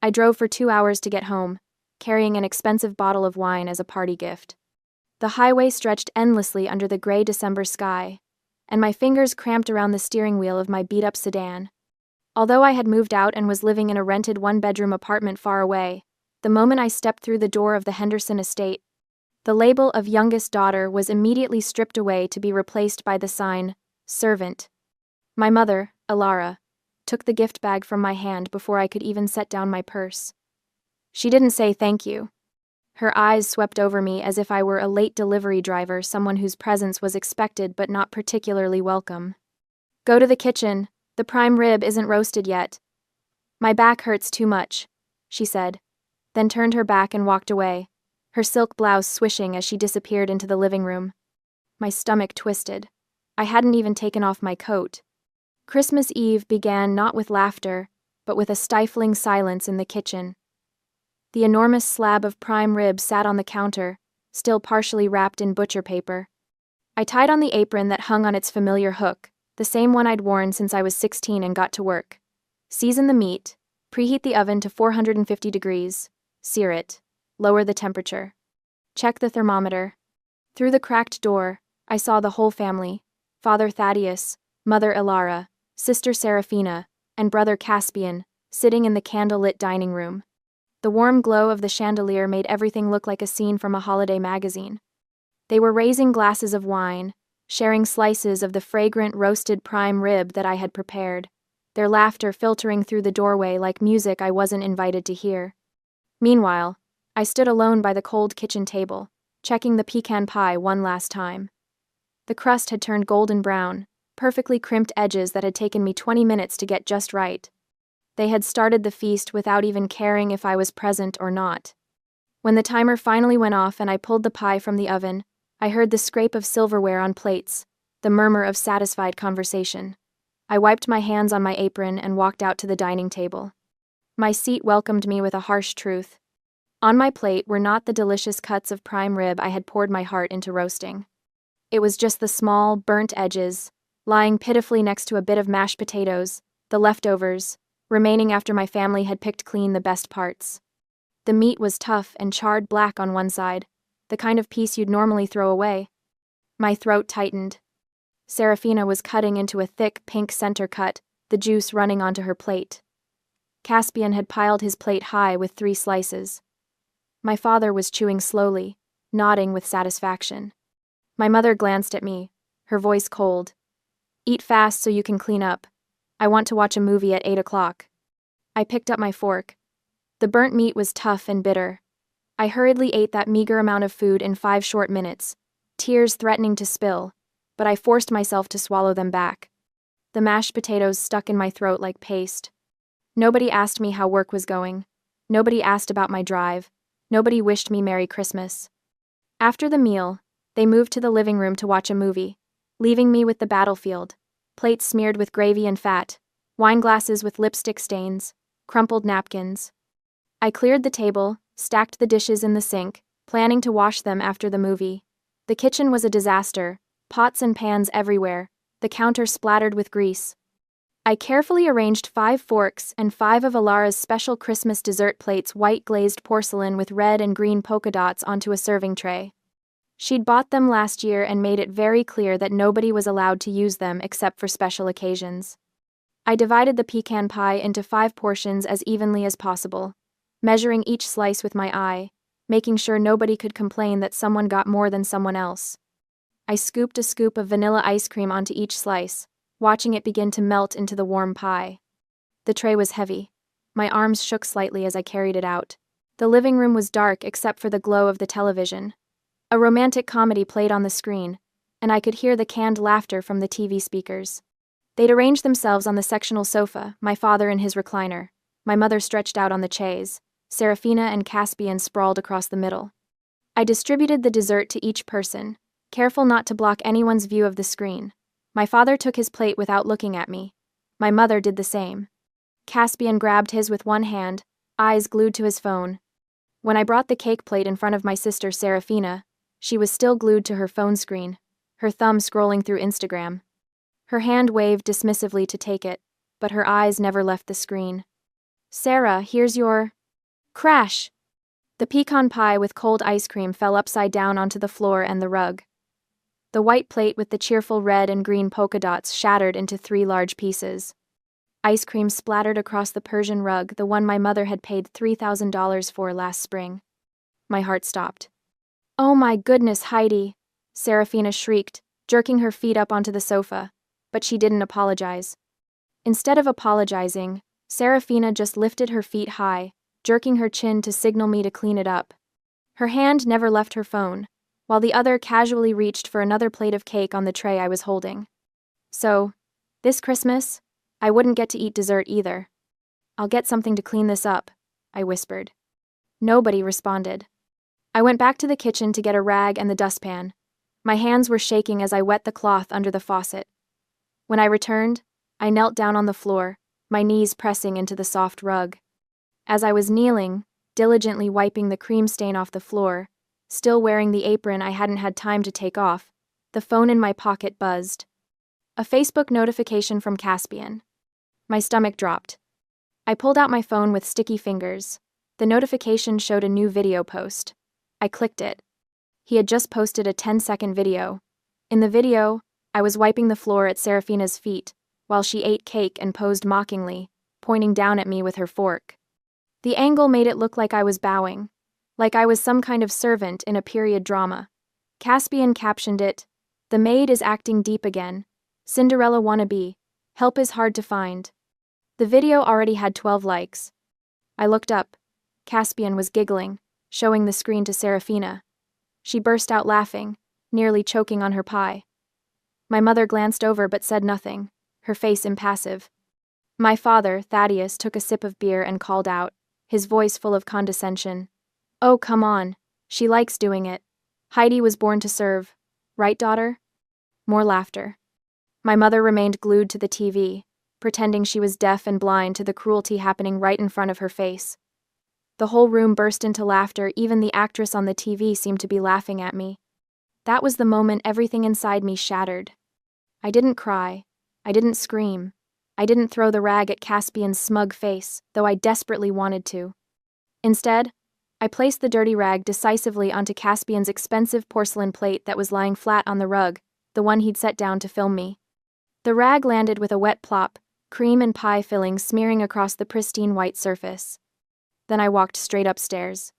I drove for 2 hours to get home, carrying an expensive bottle of wine as a party gift. The highway stretched endlessly under the gray December sky, and my fingers cramped around the steering wheel of my beat-up sedan. Although I had moved out and was living in a rented one-bedroom apartment far away, the moment I stepped through the door of the Henderson estate, the label of youngest daughter was immediately stripped away to be replaced by the sign, servant. My mother, Alara, took the gift bag from my hand before I could even set down my purse. She didn't say thank you. Her eyes swept over me as if I were a late delivery driver, someone whose presence was expected but not particularly welcome. Go to the kitchen, the prime rib isn't roasted yet. My back hurts too much, she said, then turned her back and walked away, her silk blouse swishing as she disappeared into the living room. My stomach twisted. I hadn't even taken off my coat. Christmas Eve began not with laughter, but with a stifling silence in the kitchen. The enormous slab of prime rib sat on the counter, still partially wrapped in butcher paper. I tied on the apron that hung on its familiar hook, the same one I'd worn since I was 16 and got to work. Season the meat, preheat the oven to 450 degrees, sear it, lower the temperature. Check the thermometer. Through the cracked door, I saw the whole family, Father Thaddeus, Mother Ilara, Sister Serafina, and Brother Caspian, sitting in the candlelit dining room. The warm glow of the chandelier made everything look like a scene from a holiday magazine. They were raising glasses of wine, sharing slices of the fragrant roasted prime rib that I had prepared, their laughter filtering through the doorway like music I wasn't invited to hear. Meanwhile, I stood alone by the cold kitchen table, checking the pecan pie one last time. The crust had turned golden brown, perfectly crimped edges that had taken me 20 minutes to get just right. They had started the feast without even caring if I was present or not. When the timer finally went off and I pulled the pie from the oven, I heard the scrape of silverware on plates, the murmur of satisfied conversation. I wiped my hands on my apron and walked out to the dining table. My seat welcomed me with a harsh truth. On my plate were not the delicious cuts of prime rib I had poured my heart into roasting. It was just the small, burnt edges, lying pitifully next to a bit of mashed potatoes, the leftovers, remaining after my family had picked clean the best parts. The meat was tough and charred black on one side, the kind of piece you'd normally throw away. My throat tightened. Serafina was cutting into a thick pink center cut, the juice running onto her plate. Caspian had piled his plate high with 3 slices. My father was chewing slowly, nodding with satisfaction. My mother glanced at me, her voice cold. Eat fast so you can clean up. I want to watch a movie at 8 o'clock. I picked up my fork. The burnt meat was tough and bitter. I hurriedly ate that meager amount of food in 5 short minutes, tears threatening to spill, but I forced myself to swallow them back. The mashed potatoes stuck in my throat like paste. Nobody asked me how work was going. Nobody asked about my drive. Nobody wished me Merry Christmas. After the meal, they moved to the living room to watch a movie, leaving me with the battlefield. Plates smeared with gravy and fat, wine glasses with lipstick stains, crumpled napkins. I cleared the table, stacked the dishes in the sink, planning to wash them after the movie. The kitchen was a disaster, pots and pans everywhere, the counter splattered with grease. I carefully arranged 5 forks and 5 of Alara's special Christmas dessert plates, white glazed porcelain with red and green polka dots, onto a serving tray. She'd bought them last year and made it very clear that nobody was allowed to use them except for special occasions. I divided the pecan pie into 5 portions as evenly as possible, measuring each slice with my eye, making sure nobody could complain that someone got more than someone else. I scooped a scoop of vanilla ice cream onto each slice, watching it begin to melt into the warm pie. The tray was heavy. My arms shook slightly as I carried it out. The living room was dark except for the glow of the television. A romantic comedy played on the screen, and I could hear the canned laughter from the TV speakers. They'd arranged themselves on the sectional sofa, my father in his recliner, my mother stretched out on the chaise, Serafina and Caspian sprawled across the middle. I distributed the dessert to each person, careful not to block anyone's view of the screen. My father took his plate without looking at me. My mother did the same. Caspian grabbed his with one hand, eyes glued to his phone. When I brought the cake plate in front of my sister Serafina, she was still glued to her phone screen, her thumb scrolling through Instagram. Her hand waved dismissively to take it, but her eyes never left the screen. Sarah, here's your... Crash! The pecan pie with cold ice cream fell upside down onto the floor and the rug. The white plate with the cheerful red and green polka dots shattered into 3 large pieces. Ice cream splattered across the Persian rug, the one my mother had paid $3,000 for last spring. My heart stopped. "Oh my goodness, Heidi!" Serafina shrieked, jerking her feet up onto the sofa, but she didn't apologize. Instead of apologizing, Serafina just lifted her feet high, jerking her chin to signal me to clean it up. Her hand never left her phone, while the other casually reached for another plate of cake on the tray I was holding. So, this Christmas, I wouldn't get to eat dessert either. "I'll get something to clean this up," I whispered. Nobody responded. I went back to the kitchen to get a rag and the dustpan. My hands were shaking as I wet the cloth under the faucet. When I returned, I knelt down on the floor, my knees pressing into the soft rug. As I was kneeling, diligently wiping the cream stain off the floor, still wearing the apron I hadn't had time to take off, the phone in my pocket buzzed. A Facebook notification from Caspian. My stomach dropped. I pulled out my phone with sticky fingers. The notification showed a new video post. I clicked it. He had just posted a 10-second video. In the video, I was wiping the floor at Serafina's feet, while she ate cake and posed mockingly, pointing down at me with her fork. The angle made it look like I was bowing, like I was some kind of servant in a period drama. Caspian captioned it, "The maid is acting deep again. Cinderella wannabe. Help is hard to find." The video already had 12 likes. I looked up. Caspian was giggling, showing the screen to Serafina. She burst out laughing, nearly choking on her pie. My mother glanced over but said nothing, her face impassive. My father, Thaddeus, took a sip of beer and called out, his voice full of condescension. "Oh, come on. She likes doing it. Heidi was born to serve. Right, daughter?" More laughter. My mother remained glued to the TV, pretending she was deaf and blind to the cruelty happening right in front of her face. The whole room burst into laughter, even the actress on the TV seemed to be laughing at me. That was the moment everything inside me shattered. I didn't cry. I didn't scream. I didn't throw the rag at Caspian's smug face, though I desperately wanted to. Instead, I placed the dirty rag decisively onto Caspian's expensive porcelain plate that was lying flat on the rug, the one he'd set down to film me. The rag landed with a wet plop, cream and pie filling smearing across the pristine white surface. Then I walked straight upstairs.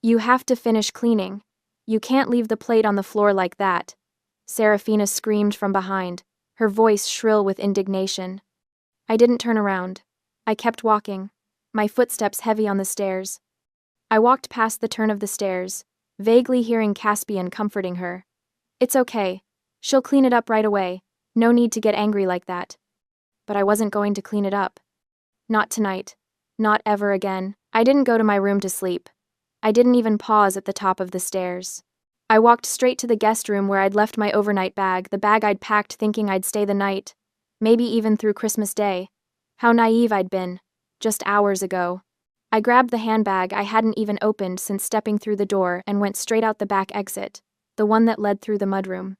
"You have to finish cleaning. You can't leave the plate on the floor like that," Serafina screamed from behind, her voice shrill with indignation. I didn't turn around. I kept walking, my footsteps heavy on the stairs. I walked past the turn of the stairs, vaguely hearing Caspian comforting her. "It's okay. She'll clean it up right away. No need to get angry like that." But I wasn't going to clean it up. Not tonight. Not ever again. I didn't go to my room to sleep. I didn't even pause at the top of the stairs. I walked straight to the guest room where I'd left my overnight bag, the bag I'd packed thinking I'd stay the night, maybe even through Christmas Day. How naive I'd been, just hours ago. I grabbed the handbag I hadn't even opened since stepping through the door and went straight out the back exit, the one that led through the mudroom.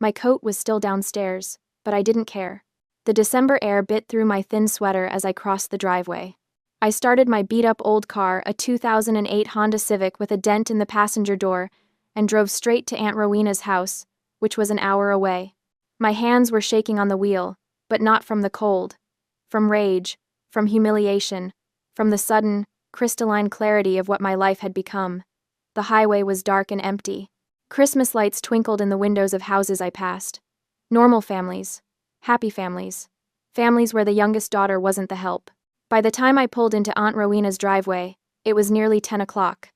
My coat was still downstairs, but I didn't care. The December air bit through my thin sweater as I crossed the driveway. I started my beat-up old car, a 2008 Honda Civic with a dent in the passenger door, and drove straight to Aunt Rowena's house, which was an hour away. My hands were shaking on the wheel, but not from the cold. From rage, from humiliation, from the sudden, crystalline clarity of what my life had become. The highway was dark and empty. Christmas lights twinkled in the windows of houses I passed. Normal families. Happy families. Families where the youngest daughter wasn't the help. By the time I pulled into Aunt Rowena's driveway, it was nearly 10 o'clock.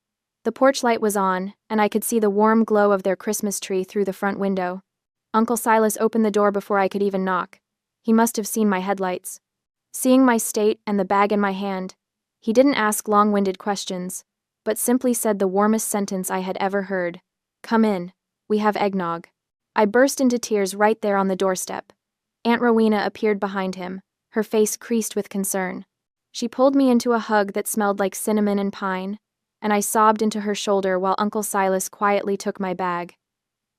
The porch light was on, and I could see the warm glow of their Christmas tree through the front window. Uncle Silas opened the door before I could even knock. He must have seen my headlights. Seeing my state and the bag in my hand, he didn't ask long-winded questions, but simply said the warmest sentence I had ever heard. "Come in. We have eggnog." I burst into tears right there on the doorstep. Aunt Rowena appeared behind him, her face creased with concern. She pulled me into a hug that smelled like cinnamon and pine, and I sobbed into her shoulder while Uncle Silas quietly took my bag.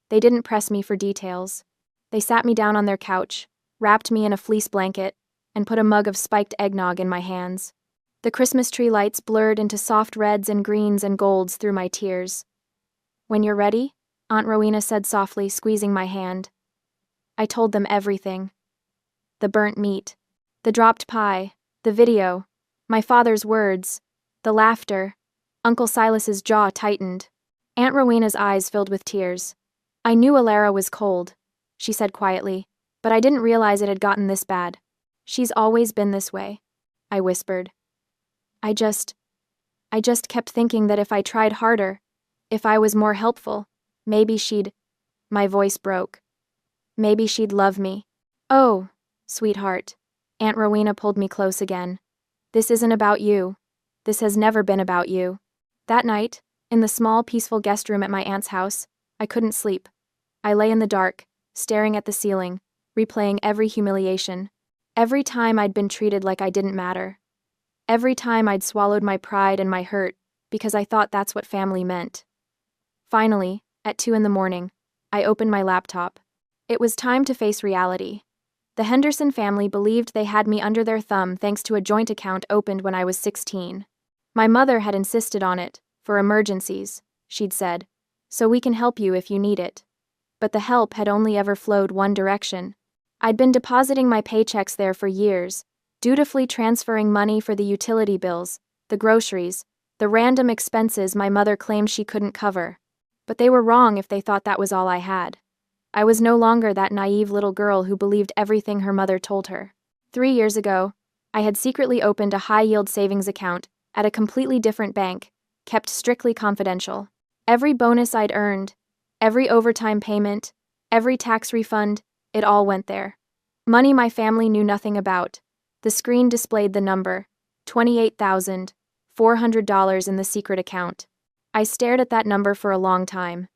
They didn't press me for details. They sat me down on their couch, wrapped me in a fleece blanket, and put a mug of spiked eggnog in my hands. The Christmas tree lights blurred into soft reds and greens and golds through my tears. "When you're ready," Aunt Rowena said softly, squeezing my hand. I told them everything. The burnt meat, the dropped pie, the video, my father's words, the laughter. Uncle Silas's jaw tightened. Aunt Rowena's eyes filled with tears. "I knew Alara was cold," she said quietly, "but I didn't realize it had gotten this bad." "She's always been this way," I whispered. I just kept thinking that if I tried harder, if I was more helpful, maybe she'd—" My voice broke. "Maybe she'd love me." "Oh, sweetheart." Aunt Rowena pulled me close again. "This isn't about you. This has never been about you." That night, in the small, peaceful guest room at my aunt's house, I couldn't sleep. I lay in the dark, staring at the ceiling, replaying every humiliation. Every time I'd been treated like I didn't matter. Every time I'd swallowed my pride and my hurt, because I thought that's what family meant. Finally, at 2 a.m, I opened my laptop. It was time to face reality. The Henderson family believed they had me under their thumb thanks to a joint account opened when I was 16. My mother had insisted on it, for emergencies, she'd said, "so we can help you if you need it." But the help had only ever flowed one direction. I'd been depositing my paychecks there for years, dutifully transferring money for the utility bills, the groceries, the random expenses my mother claimed she couldn't cover. But they were wrong if they thought that was all I had. I was no longer that naive little girl who believed everything her mother told her. 3 years ago, I had secretly opened a high-yield savings account at a completely different bank, kept strictly confidential. Every bonus I'd earned, every overtime payment, every tax refund, it all went there. Money my family knew nothing about. The screen displayed the number, $28,400 in the secret account. I stared at that number for a long time.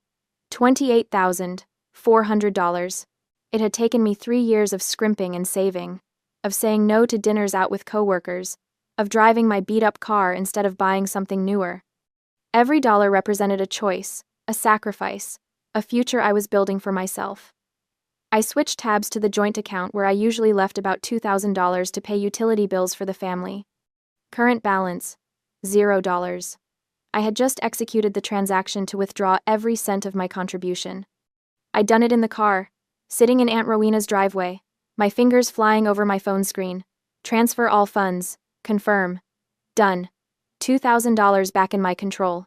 $28,400. It had taken me 3 years of scrimping and saving, of saying no to dinners out with coworkers, of driving my beat-up car instead of buying something newer. Every dollar represented a choice, a sacrifice, a future I was building for myself. I switched tabs to the joint account where I usually left about $2,000 to pay utility bills for the family. Current balance, $0. I had just executed the transaction to withdraw every cent of my contribution. I'd done it in the car, sitting in Aunt Rowena's driveway, my fingers flying over my phone screen. Transfer all funds. Confirm. Done. $2,000 back in my control.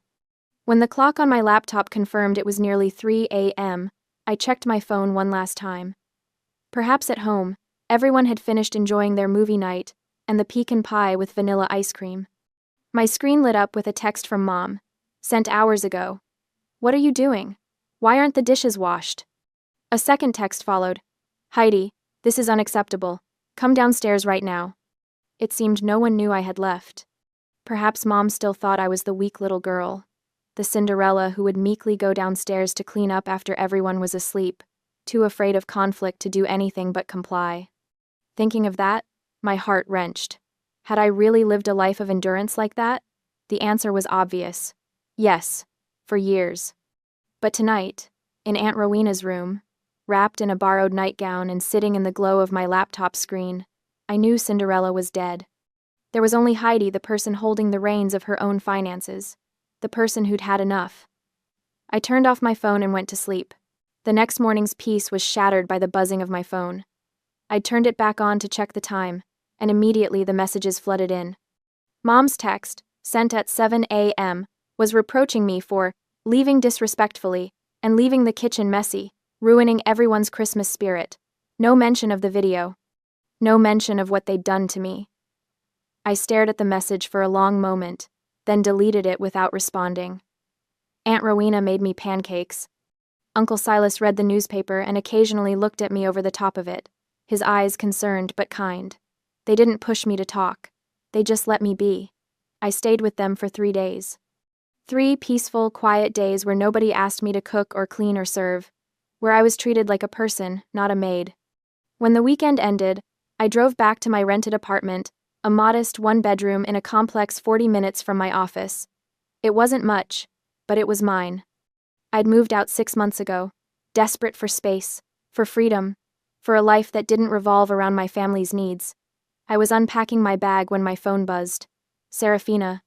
When the clock on my laptop confirmed it was nearly 3 a.m., I checked my phone one last time. Perhaps at home, everyone had finished enjoying their movie night and the pecan pie with vanilla ice cream. My screen lit up with a text from Mom, sent hours ago. "What are you doing? Why aren't the dishes washed?" A second text followed. "Heidi, this is unacceptable. Come downstairs right now." It seemed no one knew I had left. Perhaps Mom still thought I was the weak little girl, the Cinderella who would meekly go downstairs to clean up after everyone was asleep, too afraid of conflict to do anything but comply. Thinking of that, my heart wrenched. Had I really lived a life of endurance like that? The answer was obvious. Yes, for years. But tonight, in Aunt Rowena's room, wrapped in a borrowed nightgown and sitting in the glow of my laptop screen, I knew Cinderella was dead. There was only Heidi, the person holding the reins of her own finances, the person who'd had enough. I turned off my phone and went to sleep. The next morning's peace was shattered by the buzzing of my phone. I turned it back on to check the time, and immediately the messages flooded in. Mom's text, sent at 7 a.m., was reproaching me for leaving disrespectfully and leaving the kitchen messy, ruining everyone's Christmas spirit. No mention of the video. No mention of what they'd done to me. I stared at the message for a long moment, then deleted it without responding. Aunt Rowena made me pancakes. Uncle Silas read the newspaper and occasionally looked at me over the top of it, his eyes concerned but kind. They didn't push me to talk. They just let me be. I stayed with them for 3 days. 3 peaceful, quiet days where nobody asked me to cook or clean or serve, where I was treated like a person, not a maid. When the weekend ended, I drove back to my rented apartment, a modest 1-bedroom in a complex 40 minutes from my office. It wasn't much, but it was mine. I'd moved out 6 months ago, desperate for space, for freedom, for a life that didn't revolve around my family's needs. I was unpacking my bag when my phone buzzed. Serafina.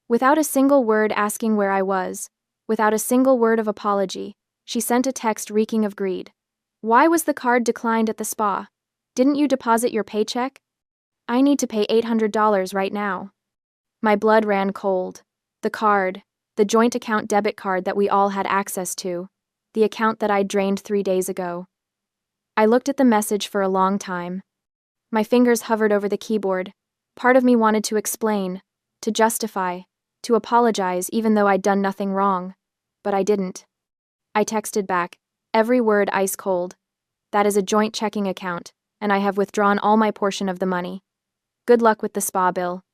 Without a single word asking where I was, without a single word of apology, she sent a text reeking of greed. Why was the card declined at the spa? Didn't you deposit your paycheck? I need to pay $800 right now. My blood ran cold. The card, the joint account debit card that we all had access to, the account that I drained 3 days ago. I looked at the message for a long time. My fingers hovered over the keyboard. Part of me wanted to explain, to justify, to apologize even though I'd done nothing wrong. But I didn't. I texted back, every word ice cold. That is a joint checking account, and I have withdrawn all my portion of the money. Good luck with the spa bill.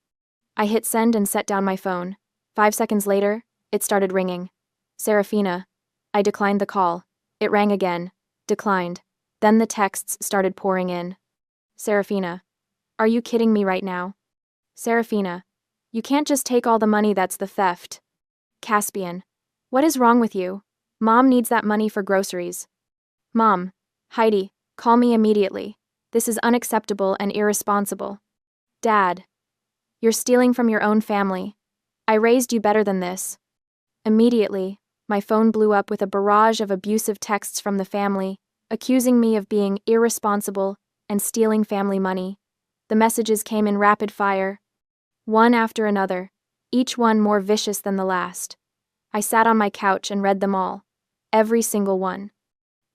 I hit send and set down my phone. 5 seconds later, it started ringing. Serafina. I declined the call. It rang again. Declined. Then the texts started pouring in. Serafina. Are you kidding me right now? Serafina. You can't just take all the money, that's the theft. Caspian. What is wrong with you? Mom needs that money for groceries. Mom. Heidi, call me immediately. This is unacceptable and irresponsible. Dad. You're stealing from your own family. I raised you better than this. Immediately, my phone blew up with a barrage of abusive texts from the family, accusing me of being irresponsible and stealing family money. The messages came in rapid fire, one after another, each one more vicious than the last. I sat on my couch and read them all, every single one.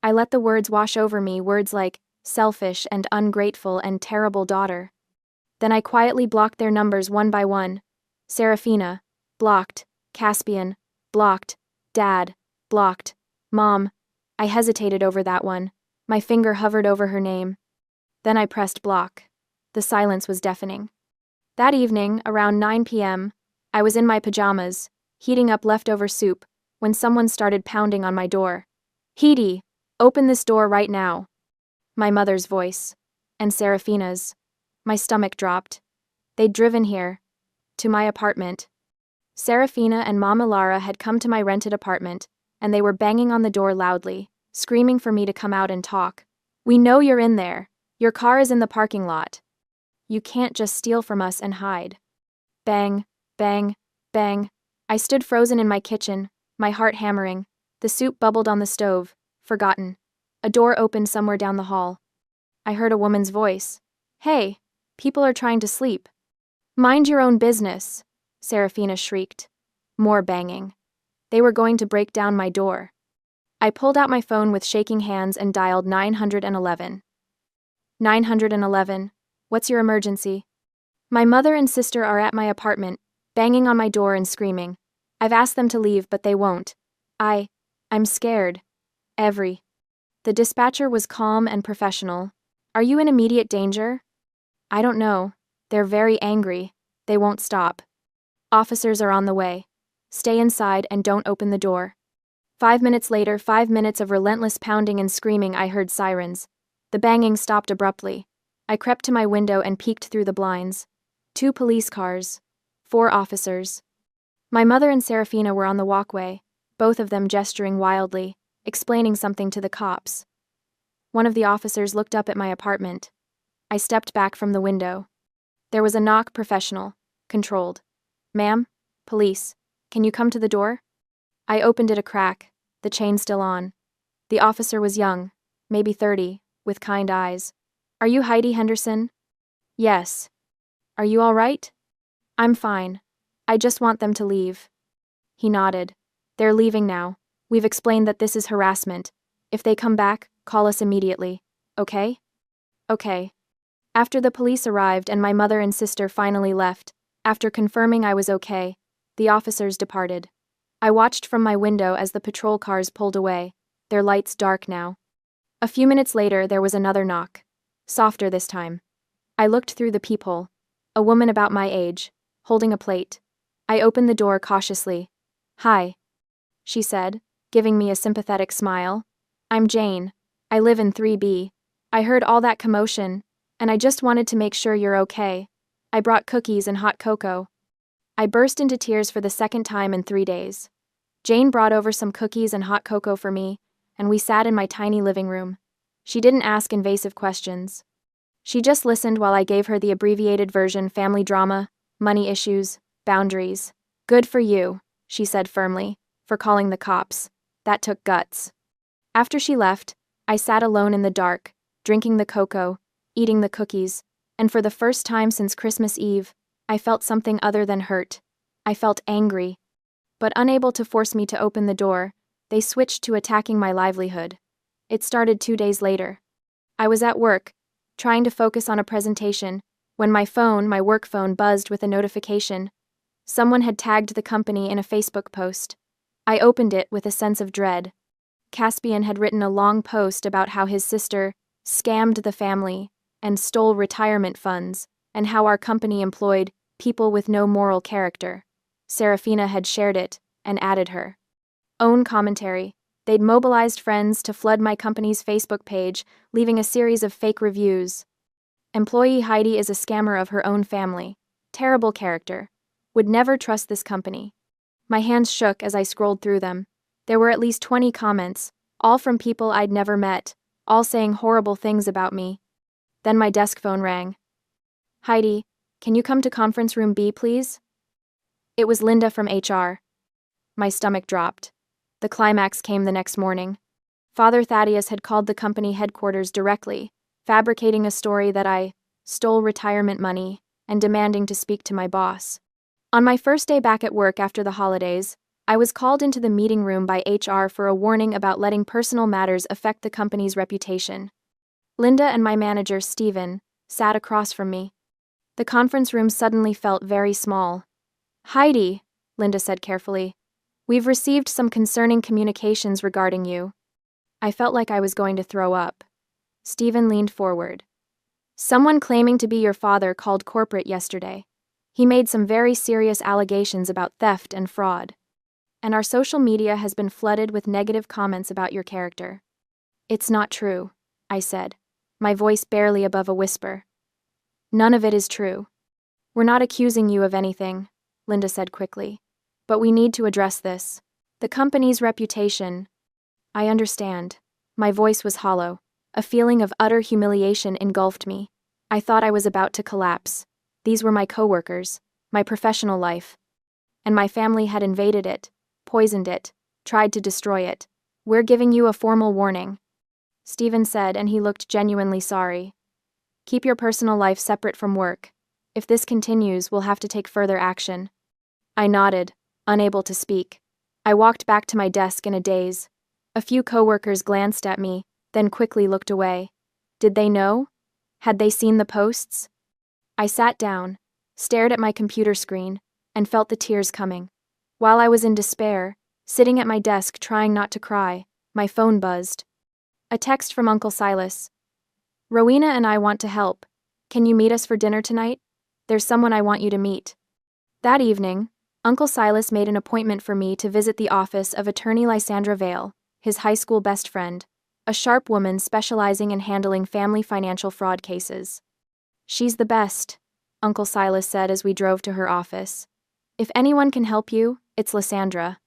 I let the words wash over me, words like selfish and ungrateful and terrible daughter. Then I quietly blocked their numbers one by one. Serafina, blocked. Caspian, blocked. Dad, blocked. Mom. I hesitated over that one. My finger hovered over her name. Then I pressed block. The silence was deafening. That evening, around 9 p.m., I was in my pajamas, heating up leftover soup, when someone started pounding on my door. Heidi, open this door right now. My mother's voice. And Serafina's. My stomach dropped. They'd driven here. To my apartment. Serafina and Mama Lara had come to my rented apartment, and they were banging on the door loudly, screaming for me to come out and talk. We know you're in there. Your car is in the parking lot. You can't just steal from us and hide. Bang, bang, bang. I stood frozen in my kitchen, my heart hammering. The soup bubbled on the stove, forgotten. A door opened somewhere down the hall. I heard a woman's voice. Hey, people are trying to sleep. Mind your own business, Serafina shrieked. More banging. They were going to break down my door. I pulled out my phone with shaking hands and dialed 911. 911, what's your emergency? My mother and sister are at my apartment, banging on my door and screaming. I've asked them to leave, but they won't. I'm scared. The dispatcher was calm and professional. Are you in immediate danger? I don't know. They're very angry. They won't stop. Officers are on the way. Stay inside and don't open the door. 5 minutes later, 5 minutes of relentless pounding and screaming. I heard sirens. The banging stopped abruptly. I crept to my window and peeked through the blinds. 2 police cars. 4 officers. My mother and Serafina were on the walkway, both of them gesturing wildly, explaining something to the cops. One of the officers looked up at my apartment. I stepped back from the window. There was a knock, professional, controlled. Ma'am? Police. Can you come to the door? I opened it a crack, the chain still on. The officer was young, maybe 30, with kind eyes. Are you Heidi Henderson? Yes. Are you all right? I'm fine. I just want them to leave. He nodded. They're leaving now. We've explained that this is harassment. If they come back, call us immediately. Okay? Okay. After the police arrived and my mother and sister finally left, after confirming I was okay, the officers departed. I watched from my window as the patrol cars pulled away, their lights dark now. A few minutes later, there was another knock. Softer this time. I looked through the peephole. A woman about my age, holding a plate. I opened the door cautiously. Hi, she said, giving me a sympathetic smile. I'm Jane. I live in 3B. I heard all that commotion, and I just wanted to make sure you're okay. I brought cookies and hot cocoa. I burst into tears for the second time in 3 days. Jane brought over some cookies and hot cocoa for me, and we sat in my tiny living room. She didn't ask invasive questions. She just listened while I gave her the abbreviated version: family drama, Money issues, boundaries. Good for you, she said firmly, for calling the cops. That took guts. After she left, I sat alone in the dark, drinking the cocoa, eating the cookies, and for the first time since Christmas Eve, I felt something other than hurt. I felt angry. But unable to force me to open the door, they switched to attacking my livelihood. It started 2 days later. I was at work, trying to focus on a presentation, when my work phone, buzzed with a notification. Someone had tagged the company in a Facebook post. I opened it with a sense of dread. Caspian had written a long post about how his sister scammed the family and stole retirement funds, and how our company employed people with no moral character. Serafina had shared it and added her own commentary. They'd mobilized friends to flood my company's Facebook page, leaving a series of fake reviews. Employee Heidi is a scammer of her own family. Terrible character. Would never trust this company. My hands shook as I scrolled through them. There were at least 20 comments, all from people I'd never met, all saying horrible things about me. Then my desk phone rang. Heidi, can you come to conference room B, please? It was Linda from HR. My stomach dropped. The climax came the next morning. Father Thaddeus had called the company headquarters directly, fabricating a story that I stole retirement money and demanding to speak to my boss. On my first day back at work after the holidays, I was called into the meeting room by HR for a warning about letting personal matters affect the company's reputation. Linda and my manager, Stephen, sat across from me. The conference room suddenly felt very small. Heidi, Linda said carefully, we've received some concerning communications regarding you. I felt like I was going to throw up. Stephen leaned forward. Someone claiming to be your father called corporate yesterday. He made some very serious allegations about theft and fraud. And our social media has been flooded with negative comments about your character. It's not true, I said, my voice barely above a whisper. None of it is true. We're not accusing you of anything, Linda said quickly. But we need to address this. The company's reputation. I understand. My voice was hollow. A feeling of utter humiliation engulfed me. I thought I was about to collapse. These were my coworkers, my professional life. And my family had invaded it, poisoned it, tried to destroy it. We're giving you a formal warning, Stephen said, and he looked genuinely sorry. Keep your personal life separate from work. If this continues, we'll have to take further action. I nodded, unable to speak. I walked back to my desk in a daze. A few coworkers glanced at me, then quickly looked away. Did they know? Had they seen the posts? I sat down, stared at my computer screen, and felt the tears coming. While I was in despair, sitting at my desk trying not to cry, my phone buzzed. A text from Uncle Silas. Rowena and I want to help. Can you meet us for dinner tonight? There's someone I want you to meet. That evening, Uncle Silas made an appointment for me to visit the office of attorney Lysandra Vale, his high school best friend, a sharp woman specializing in handling family financial fraud cases. She's the best, Uncle Silas said as we drove to her office. If anyone can help you, it's Lysandra.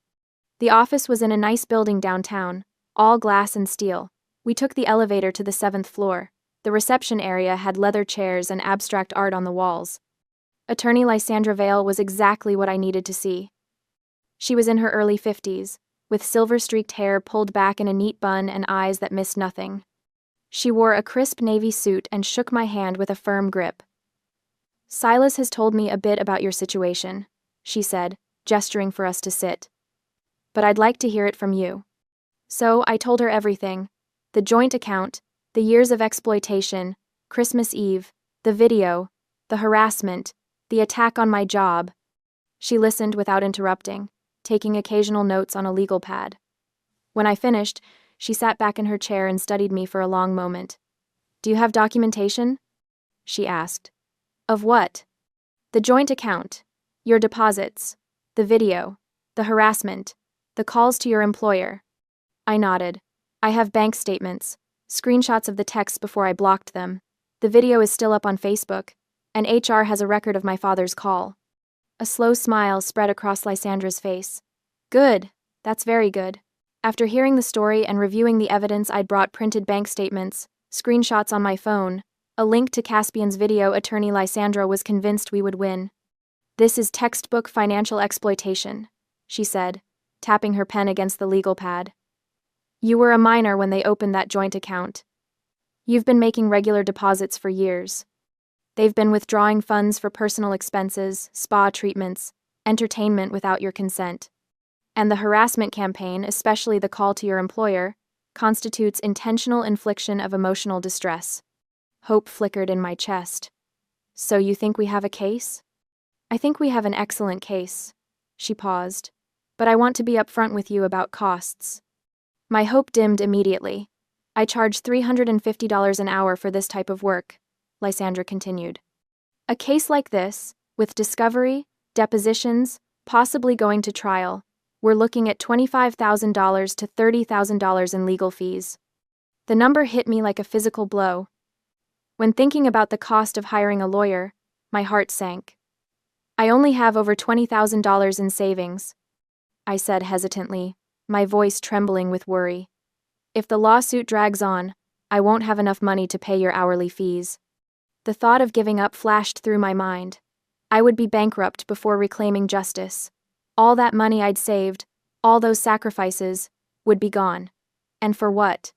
The office was in a nice building downtown, all glass and steel. We took the elevator to the 7th floor. The reception area had leather chairs and abstract art on the walls. Attorney Lysandra Vale was exactly what I needed to see. She was in her early 50s, with silver-streaked hair pulled back in a neat bun and eyes that missed nothing. She wore a crisp navy suit and shook my hand with a firm grip. Silas has told me a bit about your situation, she said, gesturing for us to sit. But I'd like to hear it from you. So I told her everything. The joint account, the years of exploitation, Christmas Eve, the video, the harassment, the attack on my job. She listened without interrupting, taking occasional notes on a legal pad. When I finished, she sat back in her chair and studied me for a long moment. Do you have documentation? She asked. Of what? The joint account, your deposits, the video, the harassment, the calls to your employer. I nodded. I have bank statements, screenshots of the texts before I blocked them. The video is still up on Facebook, and HR has a record of my father's call. A slow smile spread across Lysandra's face. Good. That's very good. After hearing the story and reviewing the evidence, I'd brought printed bank statements, screenshots on my phone, a link to Caspian's video. Attorney Lysandra was convinced we would win. This is textbook financial exploitation, she said, tapping her pen against the legal pad. You were a minor when they opened that joint account. You've been making regular deposits for years. They've been withdrawing funds for personal expenses, spa treatments, entertainment without your consent. And the harassment campaign, especially the call to your employer, constitutes intentional infliction of emotional distress. Hope flickered in my chest. So you think we have a case? I think we have an excellent case. She paused. But I want to be upfront with you about costs. My hope dimmed immediately. I charge $350 an hour for this type of work, Lysandra continued. A case like this, with discovery, depositions, possibly going to trial, we're looking at $25,000 to $30,000 in legal fees. The number hit me like a physical blow. When thinking about the cost of hiring a lawyer, my heart sank. I only have over $20,000 in savings, I said hesitantly, my voice trembling with worry. If the lawsuit drags on, I won't have enough money to pay your hourly fees. The thought of giving up flashed through my mind. I would be bankrupt before reclaiming justice. All that money I'd saved, all those sacrifices, would be gone. And for what?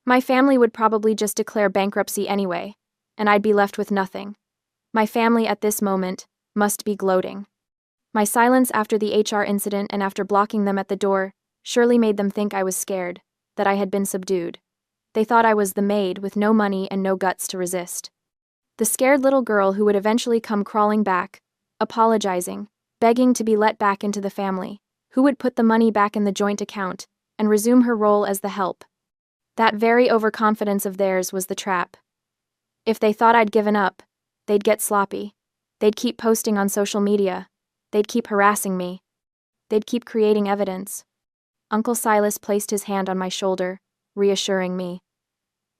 My family would probably just declare bankruptcy anyway, and I'd be left with nothing. My family at this moment must be gloating. My silence after the HR incident and after blocking them at the door surely made them think I was scared, that I had been subdued. They thought I was the maid with no money and no guts to resist. The scared little girl who would eventually come crawling back, apologizing, begging to be let back into the family, who would put the money back in the joint account and resume her role as the help. That very overconfidence of theirs was the trap. If they thought I'd given up, they'd get sloppy. They'd keep posting on social media. They'd keep harassing me. They'd keep creating evidence. Uncle Silas placed his hand on my shoulder, reassuring me.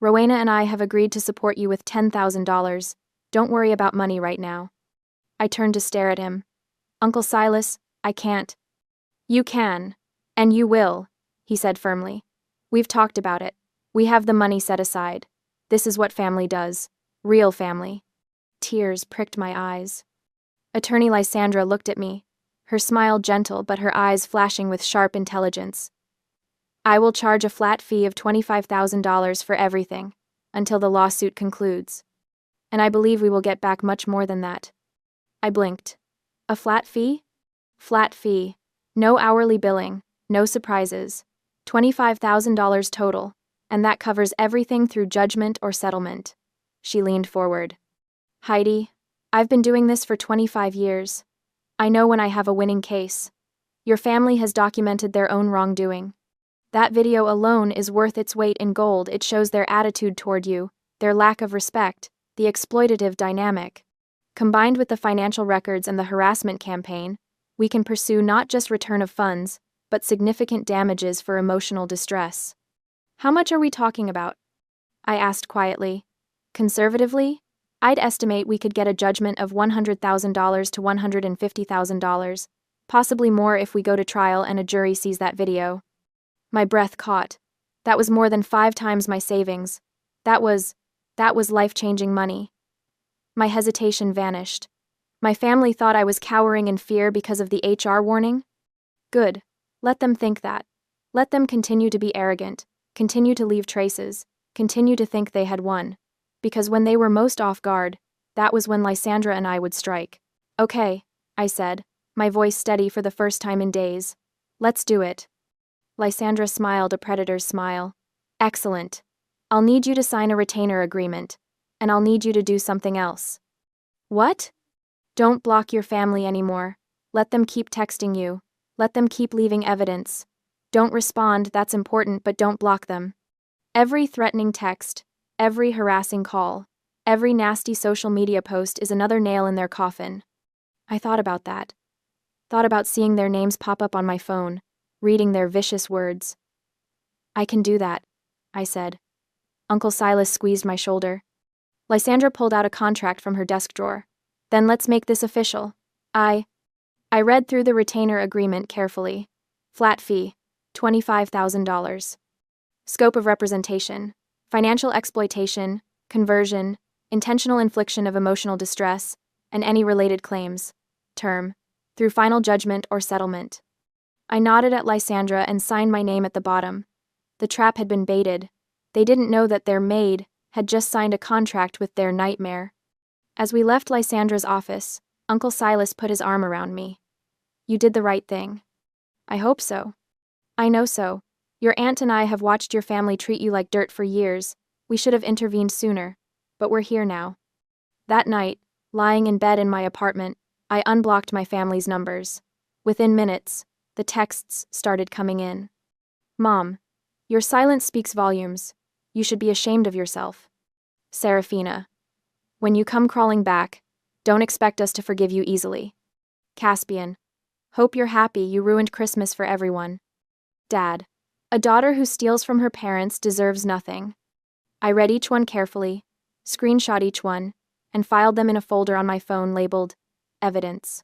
Rowena and I have agreed to support you with $10,000. Don't worry about money right now. I turned to stare at him. Uncle Silas, I can't. You can, and you will, he said firmly. We've talked about it. We have the money set aside. This is what family does. Real family. Tears pricked my eyes. Attorney Lysandra looked at me, her smile gentle but her eyes flashing with sharp intelligence. I will charge a flat fee of $25,000 for everything, until the lawsuit concludes. And I believe we will get back much more than that. I blinked. A flat fee? Flat fee. No hourly billing, no surprises. $25,000 total, and that covers everything through judgment or settlement. She leaned forward. Heidi, I've been doing this for 25 years. I know when I have a winning case. Your family has documented their own wrongdoing. That video alone is worth its weight in gold. It shows their attitude toward you, their lack of respect, the exploitative dynamic. Combined with the financial records and the harassment campaign, we can pursue not just return of funds, but significant damages for emotional distress. How much are we talking about? I asked quietly. Conservatively, I'd estimate we could get a judgment of $100,000 to $150,000, possibly more if we go to trial and a jury sees that video. My breath caught. That was more than 5 times my savings. That was life-changing money. My hesitation vanished. My family thought I was cowering in fear because of the HR warning? Good. Let them think that. Let them continue to be arrogant, continue to leave traces, continue to think they had won. Because when they were most off guard, that was when Lysandra and I would strike. Okay, I said, my voice steady for the first time in days. Let's do it. Lysandra smiled a predator's smile. Excellent. I'll need you to sign a retainer agreement, and I'll need you to do something else. What? Don't block your family anymore. Let them keep texting you. Let them keep leaving evidence. Don't respond, that's important, but don't block them. Every threatening text, every harassing call, every nasty social media post is another nail in their coffin. I thought about that. Thought about seeing their names pop up on my phone, reading their vicious words. I can do that, I said. Uncle Silas squeezed my shoulder. Lysandra pulled out a contract from her desk drawer. Then let's make this official. I read through the retainer agreement carefully. Flat fee, $25,000. Scope of representation, financial exploitation, conversion, intentional infliction of emotional distress, and any related claims. term, through final judgment or settlement. I nodded at Lysandra and signed my name at the bottom. The trap had been baited. They didn't know that their maid had just signed a contract with their nightmare. As we left Lysandra's office, Uncle Silas put his arm around me. You did the right thing. I hope so. I know so. Your aunt and I have watched your family treat you like dirt for years. We should have intervened sooner, but we're here now. That night, lying in bed in my apartment, I unblocked my family's numbers. Within minutes, the texts started coming in. Mom, your silence speaks volumes. You should be ashamed of yourself. Serafina, when you come crawling back, don't expect us to forgive you easily. Caspian, hope you're happy you ruined Christmas for everyone. Dad, a daughter who steals from her parents deserves nothing. I read each one carefully, screenshot each one, and filed them in a folder on my phone labeled Evidence.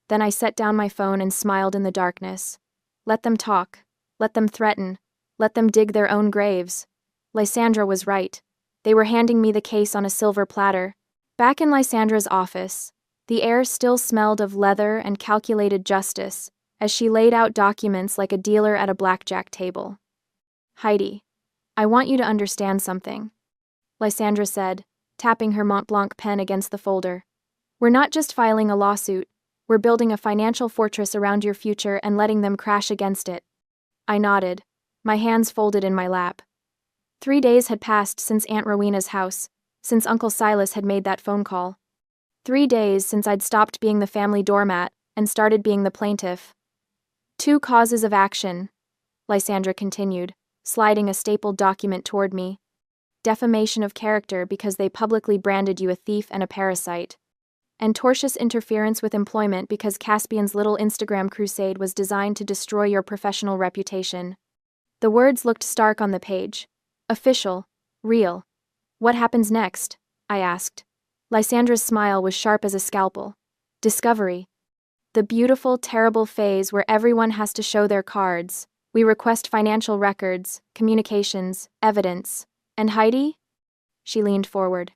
Then I set down my phone and smiled in the darkness. Let them talk. Let them threaten. Let them dig their own graves. Lysandra was right. They were handing me the case on a silver platter. Back in Lysandra's office, the air still smelled of leather and calculated justice as she laid out documents like a dealer at a blackjack table. Heidi, I want you to understand something, Lysandra said, tapping her Mont Blanc pen against the folder. We're not just filing a lawsuit, we're building a financial fortress around your future and letting them crash against it. I nodded, my hands folded in my lap. 3 days had passed since Aunt Rowena's house, since Uncle Silas had made that phone call. 3 days since I'd stopped being the family doormat and started being the plaintiff. 2 causes of action, Lysandra continued, sliding a stapled document toward me. Defamation of character because they publicly branded you a thief and a parasite. And tortious interference with employment because Caspian's little Instagram crusade was designed to destroy your professional reputation. The words looked stark on the page. Official. Real. What happens next? I asked. Lysandra's smile was sharp as a scalpel. Discovery. The beautiful, terrible phase where everyone has to show their cards. We request financial records, communications, evidence. And Heidi? She leaned forward.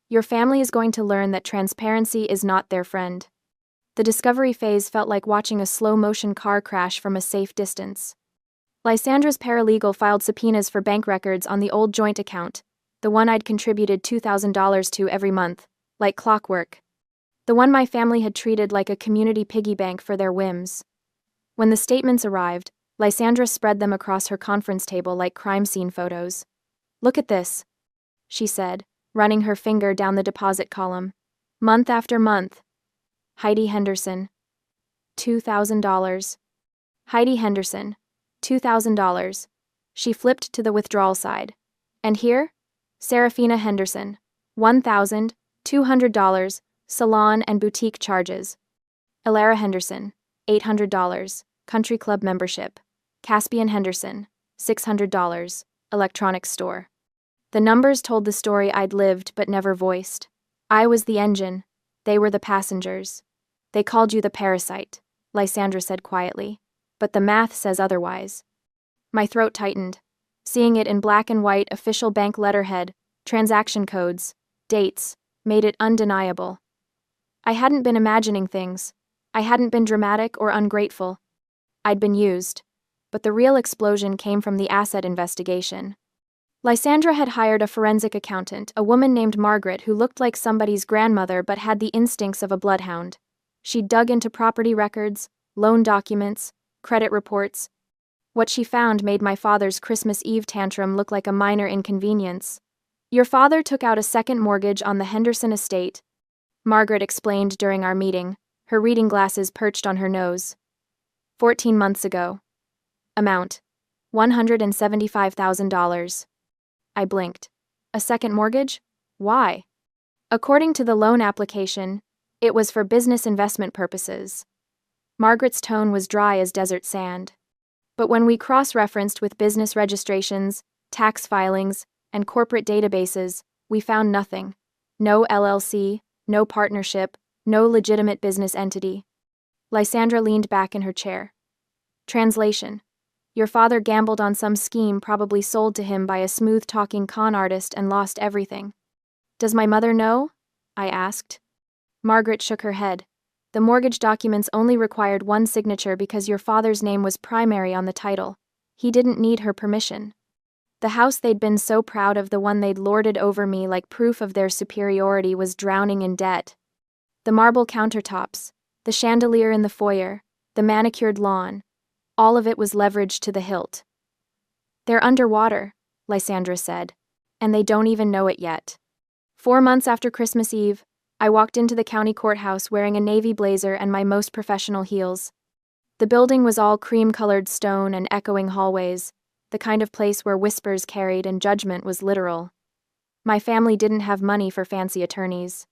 Your family is going to learn that transparency is not their friend. The discovery phase felt like watching a slow-motion car crash from a safe distance. Lysandra's paralegal filed subpoenas for bank records on the old joint account, the one I'd contributed $2,000 to every month, like clockwork. The one my family had treated like a community piggy bank for their whims. When the statements arrived, Lysandra spread them across her conference table like crime scene photos. Look at this, she said, running her finger down the deposit column. Month after month. Heidi Henderson. $2,000. Heidi Henderson. $2,000. She flipped to the withdrawal side. And here? Serafina Henderson. $1,200. Salon and boutique charges. Elara Henderson. $800. Country club membership. Caspian Henderson. $600. Electronics store. The numbers told the story I'd lived but never voiced. I was the engine. They were the passengers. They called you the parasite, Lysandra said quietly. But the math says otherwise. My throat tightened. Seeing it in black and white official bank letterhead, transaction codes, dates, made it undeniable. I hadn't been imagining things. I hadn't been dramatic or ungrateful. I'd been used. But the real explosion came from the asset investigation. Lysandra had hired a forensic accountant, a woman named Margaret who looked like somebody's grandmother but had the instincts of a bloodhound. She dug into property records, loan documents, credit reports. What she found made my father's Christmas Eve tantrum look like a minor inconvenience. Your father took out a second mortgage on the Henderson estate, Margaret explained during our meeting, her reading glasses perched on her nose. 14 months ago. Amount: $175,000. I blinked. A second mortgage? Why? According to the loan application, it was for business investment purposes. Margaret's tone was dry as desert sand. But when we cross-referenced with business registrations, tax filings, and corporate databases, we found nothing. No LLC, no partnership, no legitimate business entity. Lysandra leaned back in her chair. Translation: your father gambled on some scheme probably sold to him by a smooth-talking con artist and lost everything. Does my mother know? I asked. Margaret shook her head. The mortgage documents only required one signature because your father's name was primary on the title. He didn't need her permission. The house they'd been so proud of, the one they'd lorded over me like proof of their superiority, was drowning in debt. The marble countertops, the chandelier in the foyer, the manicured lawn, all of it was leveraged to the hilt. "They're underwater," Lysandra said, "and they don't even know it yet." 4 months after Christmas Eve, I walked into the county courthouse wearing a navy blazer and my most professional heels. The building was all cream-colored stone and echoing hallways, the kind of place where whispers carried and judgment was literal. My family didn't have money for fancy attorneys.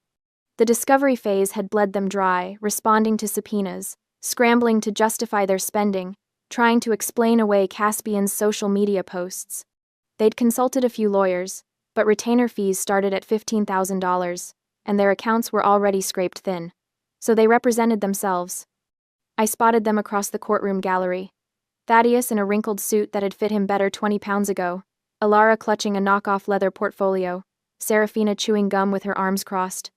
The discovery phase had bled them dry, responding to subpoenas, scrambling to justify their spending, trying to explain away Caspian's social media posts. They'd consulted a few lawyers, but retainer fees started at $15,000, and their accounts were already scraped thin. So they represented themselves. I spotted them across the courtroom gallery. Thaddeus in a wrinkled suit that had fit him better 20 pounds ago, Alara clutching a knockoff leather portfolio, Serafina chewing gum with her arms crossed,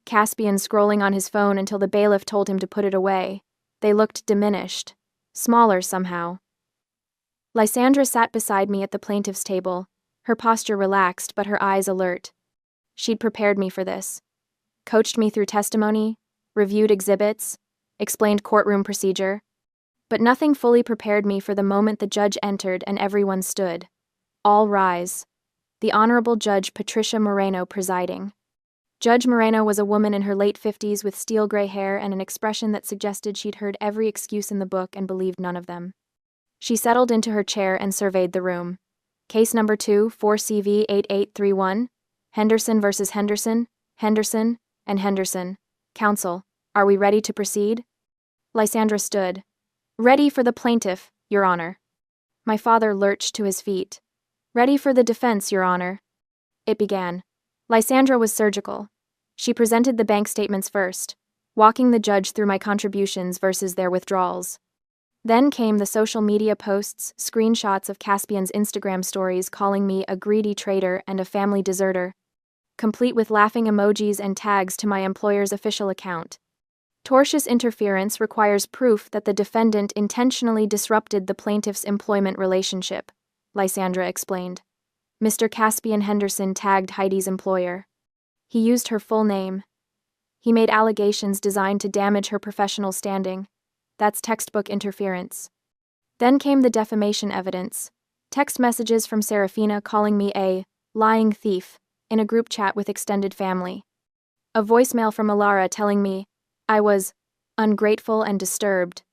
Caspian scrolling on his phone until the bailiff told him to put it away. They looked diminished, smaller somehow. Lysandra sat beside me at the plaintiff's table, her posture relaxed but her eyes alert. She'd prepared me for this. Coached me through testimony, reviewed exhibits, explained courtroom procedure. But nothing fully prepared me for the moment the judge entered and everyone stood. All rise. The Honorable Judge Patricia Moreno presiding. Judge Moreno was a woman in her late 50s with steel gray hair and an expression that suggested she'd heard every excuse in the book and believed none of them. She settled into her chair and surveyed the room. Case number 2, 4CV8831, Henderson versus Henderson, Henderson, and Henderson. Counsel, are we ready to proceed? Lysandra stood. "Ready for the plaintiff, Your Honor." My father lurched to his feet. "Ready for the defense, Your Honor." It began. Lysandra was surgical. She presented the bank statements first, walking the judge through my contributions versus their withdrawals. Then came the social media posts, screenshots of Caspian's Instagram stories calling me a greedy traitor and a family deserter, complete with laughing emojis and tags to my employer's official account. Tortious interference requires proof that the defendant intentionally disrupted the plaintiff's employment relationship, Lysandra explained. Mr. Caspian Henderson tagged Heidi's employer. He used her full name. He made allegations designed to damage her professional standing. That's textbook interference. Then came the defamation evidence. Text messages from Serafina calling me a lying thief in a group chat with extended family. A voicemail from Alara telling me I was ungrateful and disturbed.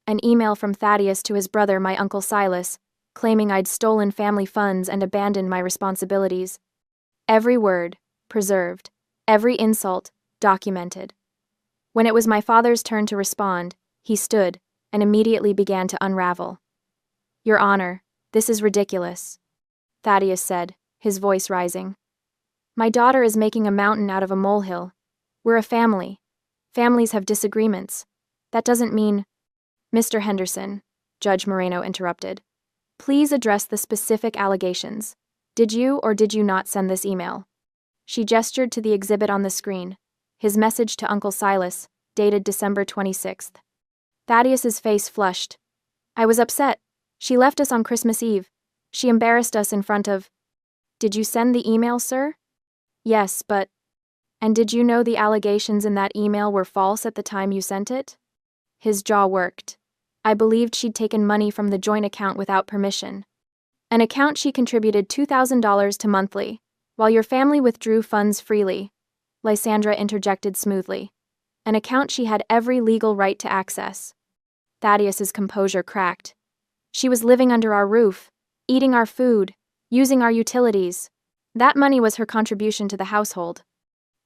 An email from Thaddeus to his brother, my Uncle Silas, claiming I'd stolen family funds and abandoned my responsibilities. Every word, preserved. Every insult, documented. When it was my father's turn to respond, he stood and immediately began to unravel. "Your Honor, this is ridiculous," Thaddeus said, his voice rising. "My daughter is making a mountain out of a molehill. We're a family. Families have disagreements. That doesn't mean—" "Mr. Henderson," Judge Moreno interrupted, "please address the specific allegations. Did you or did you not send this email?" She gestured to the exhibit on the screen, his message to Uncle Silas, dated December 26th. Thaddeus's face flushed. "I was upset. She left us on Christmas Eve. She embarrassed us in front of—" "Did you send the email, sir?" "Yes, but—" "And did you know the allegations in that email were false at the time you sent it?" His jaw worked. "I believed she'd taken money from the joint account without permission. An account she contributed $2,000 to monthly, while your family withdrew funds freely," Lysandra interjected smoothly. "An account she had every legal right to access." Thaddeus's composure cracked. "She was living under our roof, eating our food, using our utilities. That money was her contribution to the household."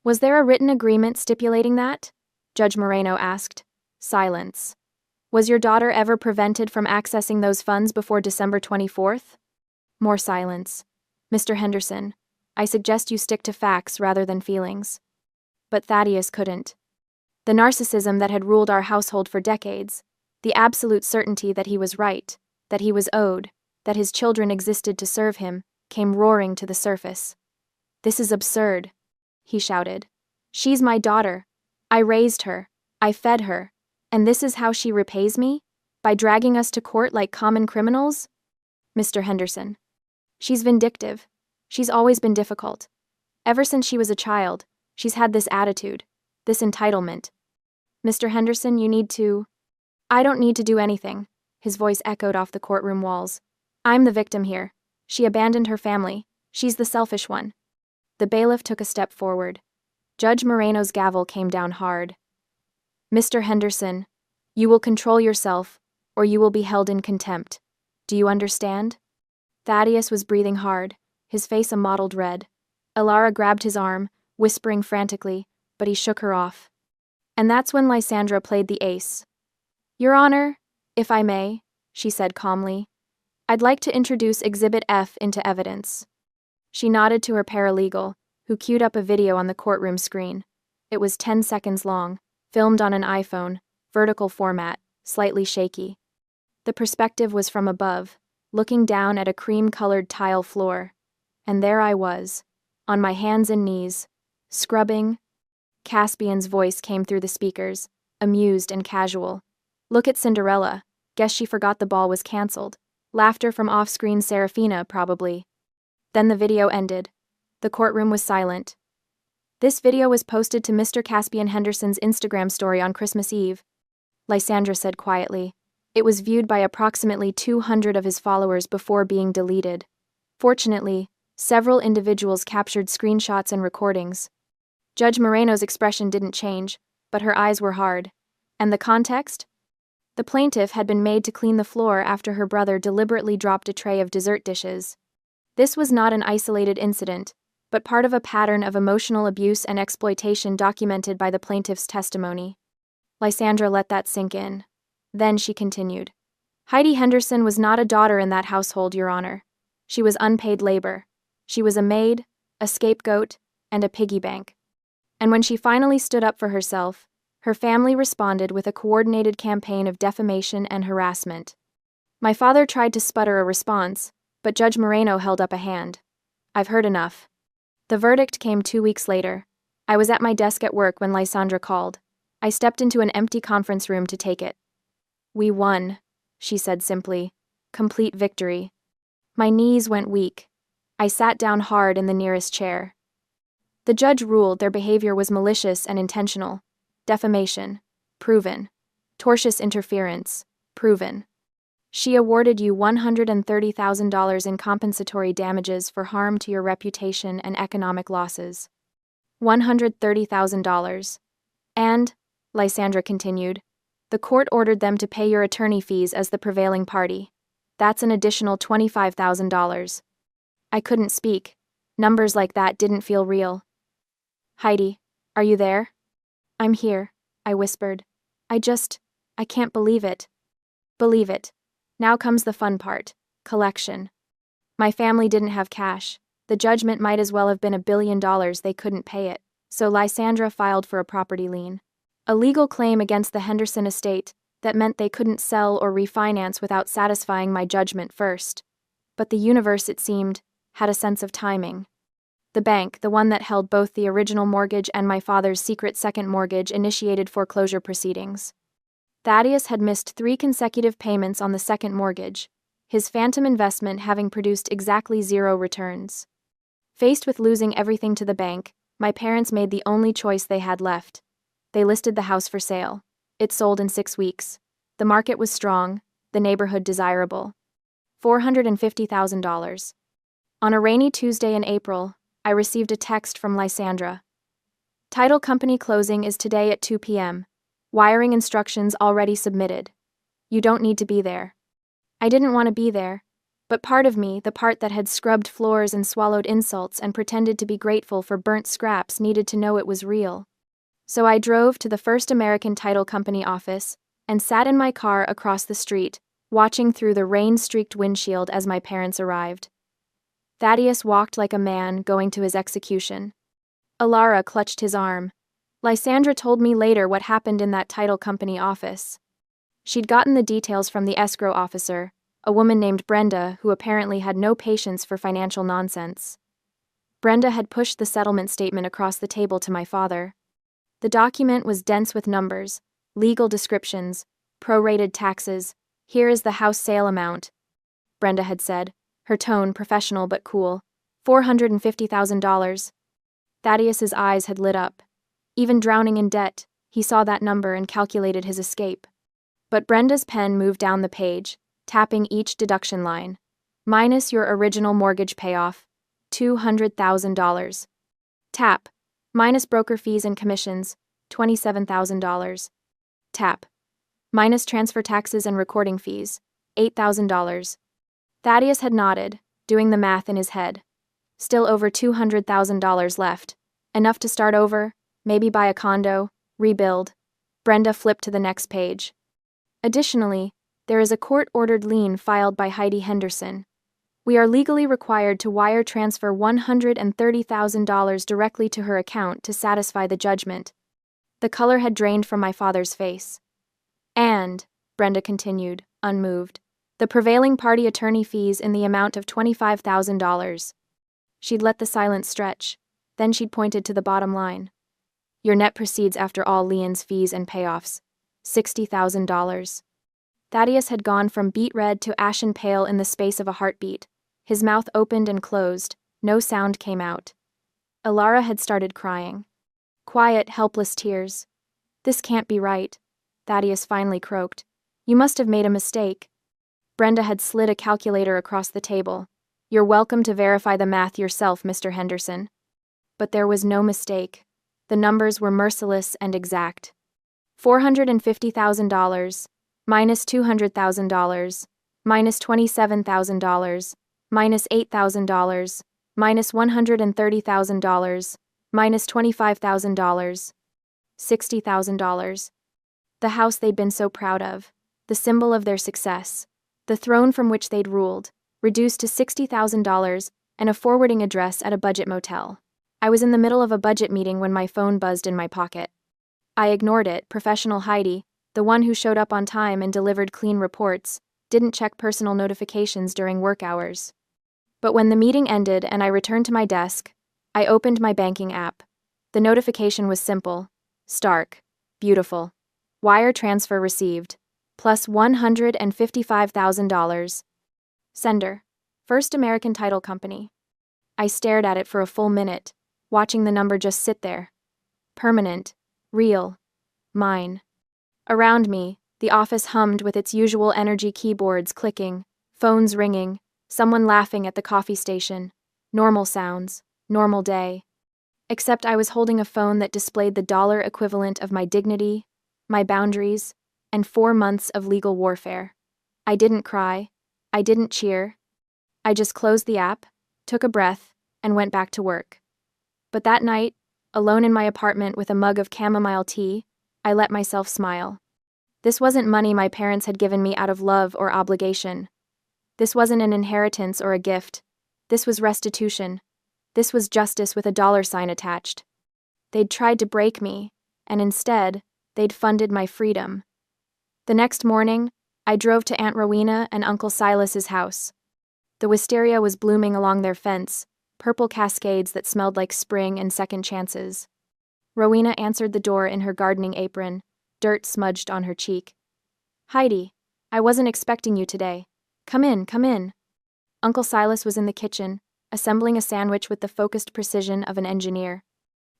"Was there a written agreement stipulating that?" Judge Moreno asked. Silence. "Was your daughter ever prevented from accessing those funds before December 24th? More silence. "Mr. Henderson, I suggest you stick to facts rather than feelings." But Thaddeus couldn't. The narcissism that had ruled our household for decades, the absolute certainty that he was right, that he was owed, that his children existed to serve him, came roaring to the surface. "This is absurd," he shouted. "She's my daughter. I raised her. I fed her. And this is how she repays me? By dragging us to court like common criminals? Mr. Henderson. She's vindictive. She's always been difficult. Ever since she was a child, she's had this attitude, this entitlement. Mr. Henderson, you need to... I don't need to do anything, his voice echoed off the courtroom walls. I'm the victim here. She abandoned her family. She's the selfish one. The bailiff took a step forward. Judge Moreno's gavel came down hard. Mr. Henderson, you will control yourself, or you will be held in contempt. Do you understand? Thaddeus was breathing hard, his face a mottled red. Elara grabbed his arm, whispering frantically, but he shook her off. And that's when Lysandra played the ace. Your Honor, if I may, she said calmly, I'd like to introduce Exhibit F into evidence. She nodded to her paralegal, who queued up a video on the courtroom screen. It was 10 seconds long, filmed on an iPhone, vertical format, slightly shaky. The perspective was from above, looking down at a cream-colored tile floor. And there I was, on my hands and knees, scrubbing. Caspian's voice came through the speakers, amused and casual. Look at Cinderella. Guess she forgot the ball was cancelled. Laughter from off-screen Serafina, probably. Then the video ended. The courtroom was silent. This video was posted to Mr. Caspian Henderson's Instagram story on Christmas Eve, Lysandra said quietly. It was viewed by approximately 200 of his followers before being deleted. Fortunately, several individuals captured screenshots and recordings. Judge Moreno's expression didn't change, but her eyes were hard. And the context? The plaintiff had been made to clean the floor after her brother deliberately dropped a tray of dessert dishes. This was not an isolated incident, but part of a pattern of emotional abuse and exploitation documented by the plaintiff's testimony. Lysandra let that sink in. Then she continued. Heidi Henderson was not a daughter in that household, Your Honor. She was unpaid labor. She was a maid, a scapegoat, and a piggy bank. And when she finally stood up for herself, her family responded with a coordinated campaign of defamation and harassment. My father tried to sputter a response, but Judge Moreno held up a hand. I've heard enough. The verdict came 2 weeks later. I was at my desk at work when Lysandra called. I stepped into an empty conference room to take it. We won, she said simply. Complete victory. My knees went weak. I sat down hard in the nearest chair. The judge ruled their behavior was malicious and intentional. Defamation, proven. Tortious interference, proven. She awarded you $130,000 in compensatory damages for harm to your reputation and economic losses. $130,000. And, Lysandra continued, the court ordered them to pay your attorney fees as the prevailing party. That's an additional $25,000. I couldn't speak. Numbers like that didn't feel real. Heidi, are you there? I'm here, I whispered. I can't believe it. Believe it. Now comes the fun part, collection. My family didn't have cash. The judgment might as well have been $1 billion, they couldn't pay it. So Lysandra filed for a property lien. A legal claim against the Henderson estate that meant they couldn't sell or refinance without satisfying my judgment first. But the universe, it seemed, had a sense of timing. The bank, the one that held both the original mortgage and my father's secret second mortgage, initiated foreclosure proceedings. Thaddeus had missed 3 consecutive payments on the second mortgage, his phantom investment having produced exactly 0 returns. Faced with losing everything to the bank, my parents made the only choice they had left. They listed the house for sale. It sold in 6 weeks. The market was strong, the neighborhood desirable. $450,000. On a rainy Tuesday in April, I received a text from Lysandra. Title company closing is today at 2 p.m. Wiring instructions already submitted. You don't need to be there. I didn't want to be there, but part of me, the part that had scrubbed floors and swallowed insults and pretended to be grateful for burnt scraps, needed to know it was real. So I drove to the First American Title Company office and sat in my car across the street, watching through the rain-streaked windshield as my parents arrived. Thaddeus walked like a man going to his execution. Elara clutched his arm. Lysandra told me later what happened in that title company office. She'd gotten the details from the escrow officer, a woman named Brenda who apparently had no patience for financial nonsense. Brenda had pushed the settlement statement across the table to my father. The document was dense with numbers, legal descriptions, prorated taxes. Here is the house sale amount, Brenda had said, her tone professional but cool. $450,000. Thaddeus's eyes had lit up. Even drowning in debt, he saw that number and calculated his escape. But Brenda's pen moved down the page, tapping each deduction line. Minus your original mortgage payoff, $200,000. Tap. Minus broker fees and commissions, $27,000. Tap. Minus transfer taxes and recording fees, $8,000. Thaddeus had nodded, doing the math in his head. Still over $200,000 left. Enough to start over, maybe buy a condo, rebuild. Brenda flipped to the next page. Additionally, there is a court-ordered lien filed by Heidi Henderson. We are legally required to wire transfer $130,000 directly to her account to satisfy the judgment. The color had drained from my father's face. And, Brenda continued, unmoved, the prevailing party attorney fees in the amount of $25,000. She'd let the silence stretch, then she'd pointed to the bottom line. Your net proceeds after all liens, fees, and payoffs, $60,000. Thaddeus had gone from beet red to ashen pale in the space of a heartbeat. His mouth opened and closed, no sound came out. Alara had started crying. Quiet, helpless tears. This can't be right, Thaddeus finally croaked. You must have made a mistake. Brenda had slid a calculator across the table. You're welcome to verify the math yourself, Mr. Henderson. But there was no mistake. The numbers were merciless and exact. $450,000, minus $200,000, minus $27,000, minus $8,000, minus $130,000, minus $25,000, $60,000. The house they'd been so proud of, the symbol of their success, the throne from which they'd ruled, reduced to $60,000 and a forwarding address at a budget motel. I was in the middle of a budget meeting when my phone buzzed in my pocket. I ignored it. Professional Heidi, the one who showed up on time and delivered clean reports, didn't check personal notifications during work hours. But when the meeting ended and I returned to my desk, I opened my banking app. The notification was simple, stark, beautiful. Wire transfer received, plus $155,000. Sender, First American Title Company. I stared at it for a full minute, watching the number just sit there. Permanent, real, mine. Around me, the office hummed with its usual energy, keyboards clicking, phones ringing, someone laughing at the coffee station. Normal sounds, normal day. Except I was holding a phone that displayed the dollar equivalent of my dignity, my boundaries, and 4 months of legal warfare. I didn't cry. I didn't cheer. I just closed the app, took a breath, and went back to work. But that night, alone in my apartment with a mug of chamomile tea, I let myself smile. This wasn't money my parents had given me out of love or obligation. This wasn't an inheritance or a gift. This was restitution. This was justice with a dollar sign attached. They'd tried to break me, and instead, they'd funded my freedom. The next morning, I drove to Aunt Rowena and Uncle Silas's house. The wisteria was blooming along their fence, purple cascades that smelled like spring and second chances. Rowena answered the door in her gardening apron, dirt smudged on her cheek. Heidi, I wasn't expecting you today. Come in, come in. Uncle Silas was in the kitchen, assembling a sandwich with the focused precision of an engineer.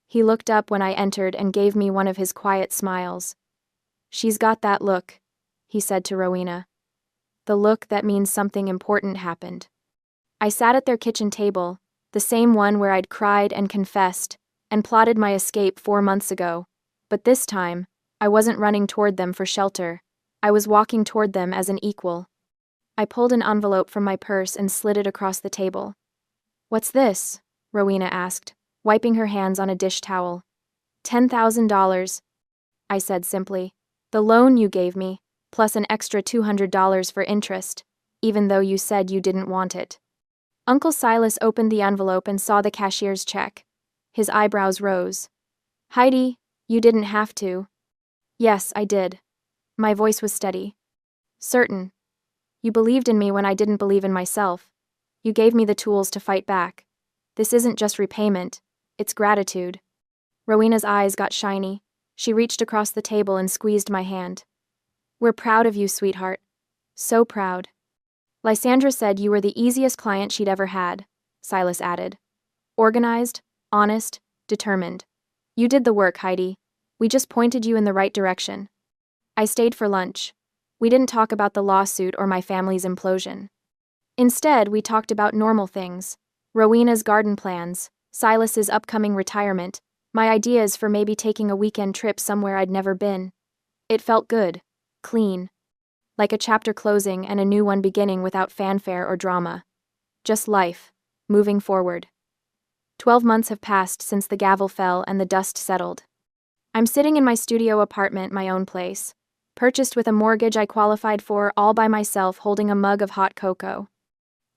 He looked up when I entered and gave me one of his quiet smiles. She's got that look, he said to Rowena. The look that means something important happened. I sat at their kitchen table, the same one where I'd cried and confessed, and plotted my escape 4 months ago. But this time, I wasn't running toward them for shelter. I was walking toward them as an equal. I pulled an envelope from my purse and slid it across the table. What's this? Rowena asked, wiping her hands on a dish towel. $10,000, I said simply. The loan you gave me, plus an extra $200 for interest, even though you said you didn't want it. Uncle Silas opened the envelope and saw the cashier's check. His eyebrows rose. Heidi, you didn't have to. Yes, I did. My voice was steady. Certain. You believed in me when I didn't believe in myself. You gave me the tools to fight back. This isn't just repayment, it's gratitude. Rowena's eyes got shiny. She reached across the table and squeezed my hand. We're proud of you, sweetheart. So proud. Lysandra said you were the easiest client she'd ever had, Silas added. Organized, honest, determined. You did the work, Heidi. We just pointed you in the right direction. I stayed for lunch. We didn't talk about the lawsuit or my family's implosion. Instead, we talked about normal things. Rowena's garden plans, Silas's upcoming retirement, my ideas for maybe taking a weekend trip somewhere I'd never been. It felt good, clean. Like a chapter closing and a new one beginning without fanfare or drama. Just life, moving forward. 12 months have passed since the gavel fell and the dust settled. I'm sitting in my studio apartment, my own place, purchased with a mortgage I qualified for, all by myself, holding a mug of hot cocoa.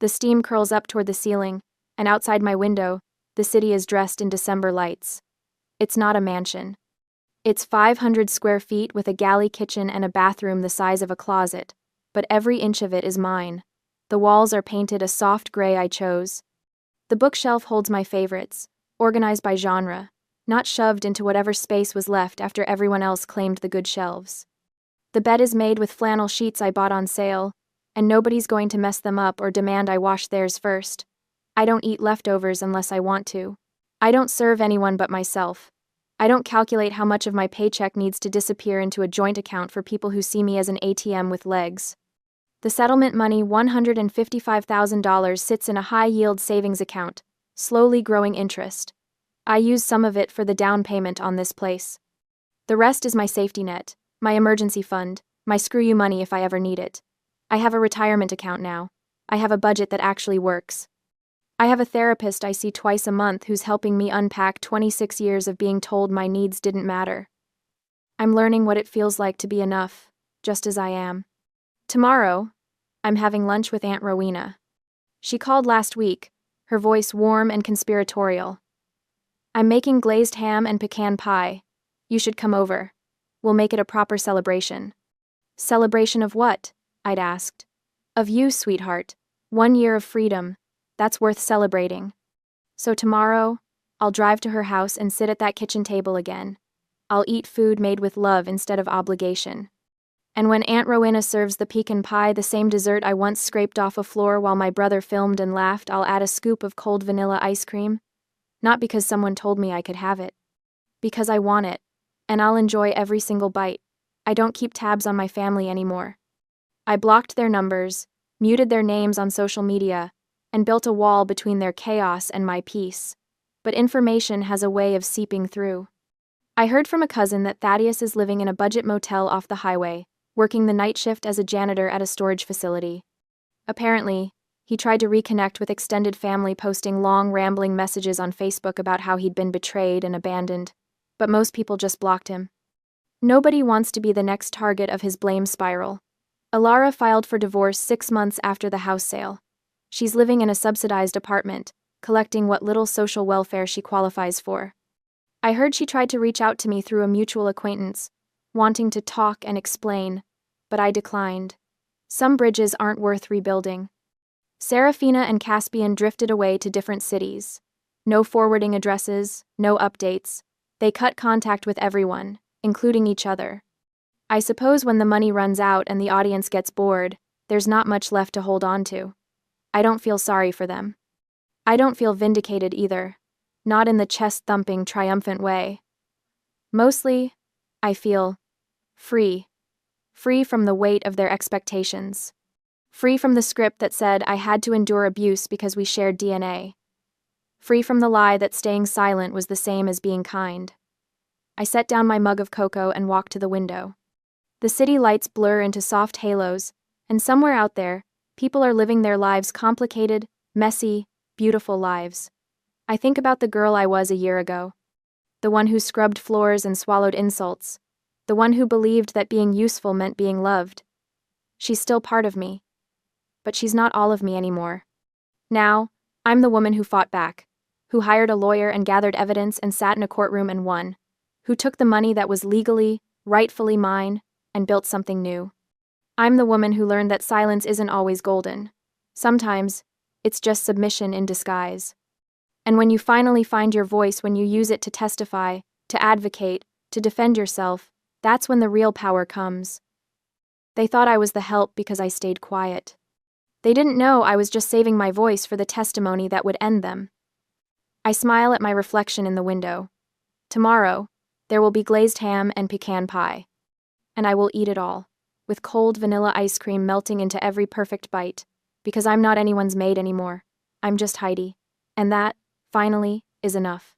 The steam curls up toward the ceiling, and outside my window, the city is dressed in December lights. It's not a mansion. It's 500 square feet with a galley kitchen and a bathroom the size of a closet, but every inch of it is mine. The walls are painted a soft gray I chose. The bookshelf holds my favorites, organized by genre, not shoved into whatever space was left after everyone else claimed the good shelves. The bed is made with flannel sheets I bought on sale, and nobody's going to mess them up or demand I wash theirs first. I don't eat leftovers unless I want to. I don't serve anyone but myself. I don't calculate how much of my paycheck needs to disappear into a joint account for people who see me as an ATM with legs. The settlement money, $155,000, sits in a high-yield savings account, slowly growing interest. I use some of it for the down payment on this place. The rest is my safety net, my emergency fund, my screw-you money if I ever need it. I have a retirement account now. I have a budget that actually works. I have a therapist I see twice a month who's helping me unpack 26 years of being told my needs didn't matter. I'm learning what it feels like to be enough, just as I am. Tomorrow, I'm having lunch with Aunt Rowena. She called last week, her voice warm and conspiratorial. I'm making glazed ham and pecan pie. You should come over. We'll make it a proper celebration. Celebration of what? I'd asked. Of you, sweetheart. 1 year of freedom. That's worth celebrating. So tomorrow, I'll drive to her house and sit at that kitchen table again. I'll eat food made with love instead of obligation. And when Aunt Rowena serves the pecan pie, the same dessert I once scraped off a floor while my brother filmed and laughed, I'll add a scoop of cold vanilla ice cream. Not because someone told me I could have it. Because I want it, and I'll enjoy every single bite. I don't keep tabs on my family anymore. I blocked their numbers, muted their names on social media, and built a wall between their chaos and my peace. But information has a way of seeping through. I heard from a cousin that Thaddeus is living in a budget motel off the highway, working the night shift as a janitor at a storage facility. Apparently, he tried to reconnect with extended family, posting long, rambling messages on Facebook about how he'd been betrayed and abandoned, but most people just blocked him. Nobody wants to be the next target of his blame spiral. Alara filed for divorce 6 months after the house sale. She's living in a subsidized apartment, collecting what little social welfare she qualifies for. I heard she tried to reach out to me through a mutual acquaintance, wanting to talk and explain, but I declined. Some bridges aren't worth rebuilding. Serafina and Caspian drifted away to different cities. No forwarding addresses, no updates. They cut contact with everyone, including each other. I suppose when the money runs out and the audience gets bored, there's not much left to hold on to. I don't feel sorry for them. I don't feel vindicated either, not in the chest-thumping, triumphant way. Mostly, I feel free. Free from the weight of their expectations. Free from the script that said I had to endure abuse because we shared DNA. Free from the lie that staying silent was the same as being kind. I set down my mug of cocoa and walked to the window. The city lights blur into soft halos, and somewhere out there, people are living their lives, complicated, messy, beautiful lives. I think about the girl I was a year ago. The one who scrubbed floors and swallowed insults. The one who believed that being useful meant being loved. She's still part of me. But she's not all of me anymore. Now, I'm the woman who fought back, who hired a lawyer and gathered evidence and sat in a courtroom and won, who took the money that was legally, rightfully mine, and built something new. I'm the woman who learned that silence isn't always golden. Sometimes, it's just submission in disguise. And when you finally find your voice, when you use it to testify, to advocate, To defend yourself, that's when the real power comes. They thought I was the help because I stayed quiet. They didn't know I was just saving my voice for the testimony that would end them. I smile at my reflection in the window. Tomorrow, there will be glazed ham and pecan pie. And I will eat it all, with cold vanilla ice cream melting into every perfect bite, because I'm not anyone's maid anymore. I'm just Heidi. And that, finally, is enough.